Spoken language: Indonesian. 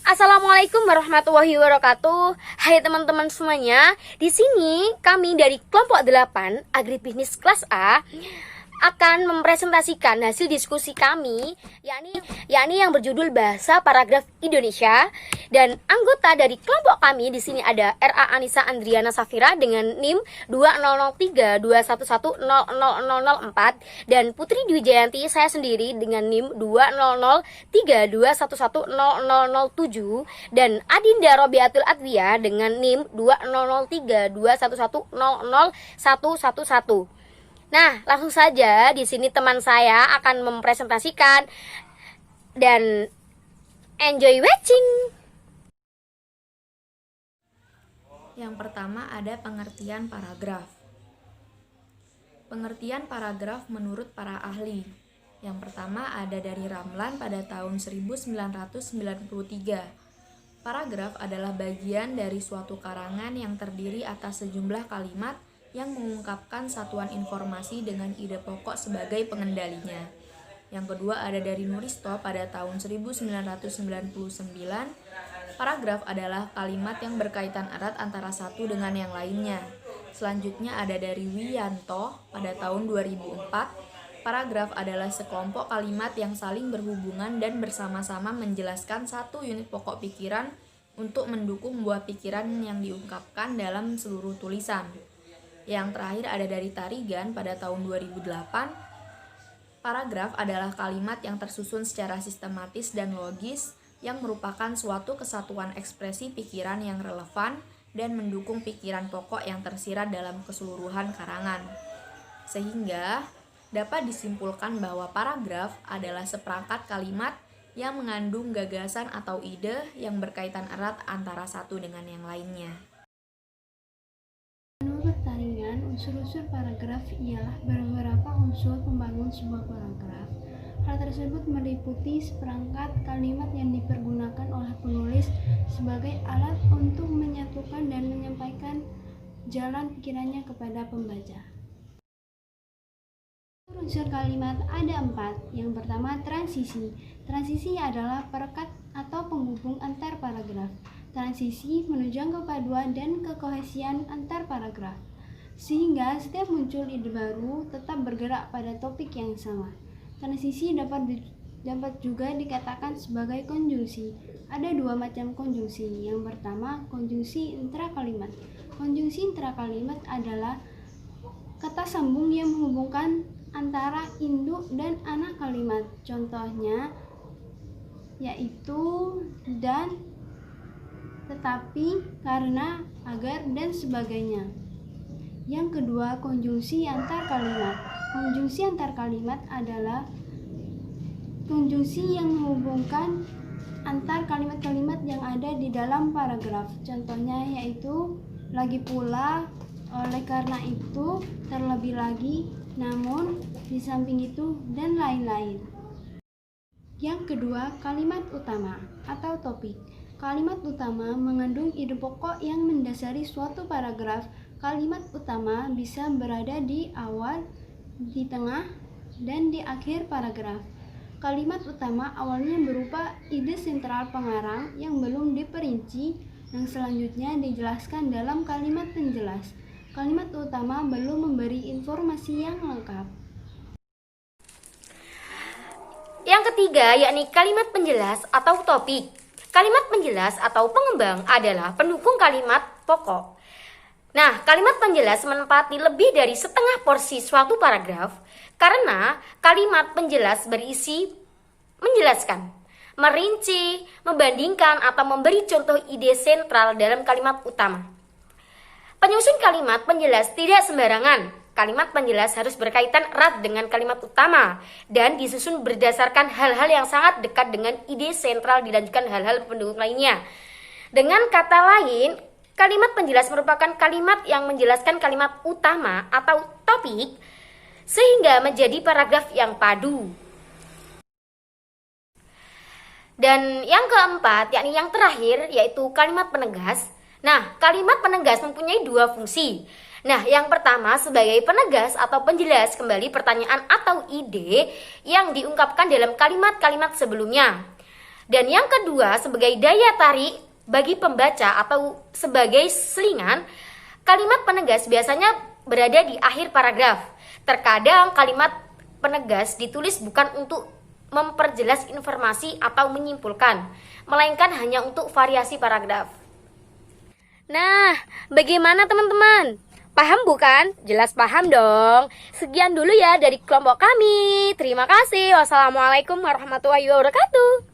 Assalamualaikum warahmatullahi wabarakatuh. Hai teman-teman semuanya. Di sini kami dari kelompok 8 Agribisnis kelas A akan mempresentasikan hasil diskusi kami yakni yang berjudul Bahasa Paragraf Indonesia, dan anggota dari kelompok kami di sini ada RA Anissa Andriana Safira dengan NIM 200321100004 dan Putri Dwi Jayanti saya sendiri dengan NIM 200321100007 dan Adinda Robiatul Adwia dengan NIM 200321100111. Nah, langsung saja di sini teman saya akan mempresentasikan dan enjoy watching. Yang pertama ada pengertian paragraf. Pengertian paragraf menurut para ahli. Yang pertama ada dari Ramlan pada tahun 1993. Paragraf adalah bagian dari suatu karangan yang terdiri atas sejumlah kalimat yang mengungkapkan satuan informasi dengan ide pokok sebagai pengendalinya. Yang kedua ada dari Nuristo pada tahun 1999. Paragraf adalah kalimat yang berkaitan erat antara satu dengan yang lainnya. Selanjutnya ada dari Wiyanto pada tahun 2004. Paragraf adalah sekelompok kalimat yang saling berhubungan dan bersama-sama menjelaskan satu unit pokok pikiran untuk mendukung buah pikiran yang diungkapkan dalam seluruh tulisan. Yang terakhir ada dari Tarigan pada tahun 2008. Paragraf adalah kalimat yang tersusun secara sistematis dan logis yang merupakan suatu kesatuan ekspresi pikiran yang relevan dan mendukung pikiran pokok yang tersirat dalam keseluruhan karangan. Sehingga dapat disimpulkan bahwa paragraf adalah seperangkat kalimat yang mengandung gagasan atau ide yang berkaitan erat antara satu dengan yang lainnya. Unsur-unsur paragraf ialah beberapa unsur pembangun sebuah paragraf. Hal tersebut meliputi seperangkat kalimat yang dipergunakan oleh penulis sebagai alat untuk menyatukan dan menyampaikan jalan pikirannya kepada pembaca. Unsur kalimat ada 4. Yang pertama, transisi. Transisi adalah perekat atau penghubung antar paragraf. Transisi menunjang kepaduan dan kekohesian antar paragraf, sehingga setiap muncul ide baru tetap bergerak pada topik yang sama. Transisi dapat juga dikatakan sebagai konjungsi. Ada 2 macam konjungsi. Yang pertama, konjungsi intrakalimat. Konjungsi intrakalimat adalah kata sambung yang menghubungkan antara induk dan anak kalimat. Contohnya yaitu dan, tetapi, karena, agar, dan sebagainya. Yang kedua, konjungsi antar kalimat. Konjungsi antar kalimat adalah konjungsi yang menghubungkan antar kalimat-kalimat yang ada di dalam paragraf. Contohnya yaitu lagi pula, oleh karena itu, terlebih lagi, namun, di samping itu, dan lain-lain. Yang kedua, kalimat utama atau topik. Kalimat utama mengandung ide pokok yang mendasari suatu paragraf. Kalimat utama bisa berada di awal, di tengah, dan di akhir paragraf. Kalimat utama awalnya berupa ide sentral pengarang yang belum diperinci, yang selanjutnya dijelaskan dalam kalimat penjelas. Kalimat utama belum memberi informasi yang lengkap. Yang ketiga yakni kalimat penjelas atau topik. Kalimat penjelas atau pengembang adalah pendukung kalimat pokok. Nah, kalimat penjelas menempati lebih dari setengah porsi suatu paragraf karena kalimat penjelas berisi menjelaskan, merinci, membandingkan atau memberi contoh ide sentral dalam kalimat utama. Penyusun kalimat penjelas tidak sembarangan. Kalimat penjelas harus berkaitan erat dengan kalimat utama dan disusun berdasarkan hal-hal yang sangat dekat dengan ide sentral dilanjutkan hal-hal pendukung lainnya. Dengan kata lain, kalimat penjelas merupakan kalimat yang menjelaskan kalimat utama atau topik sehingga menjadi paragraf yang padu. Dan yang keempat, yakni yang terakhir, yaitu kalimat penegas. Nah, kalimat penegas mempunyai 2 fungsi. Nah, yang pertama sebagai penegas atau penjelas kembali pertanyaan atau ide yang diungkapkan dalam kalimat-kalimat sebelumnya. Dan yang kedua, sebagai daya tarik bagi pembaca atau sebagai selingan, kalimat penegas biasanya berada di akhir paragraf. Terkadang kalimat penegas ditulis bukan untuk memperjelas informasi atau menyimpulkan, melainkan hanya untuk variasi paragraf. Nah, bagaimana teman-teman? Paham bukan? Jelas paham dong. Sekian dulu ya dari kelompok kami. Terima kasih. Wassalamualaikum warahmatullahi wabarakatuh.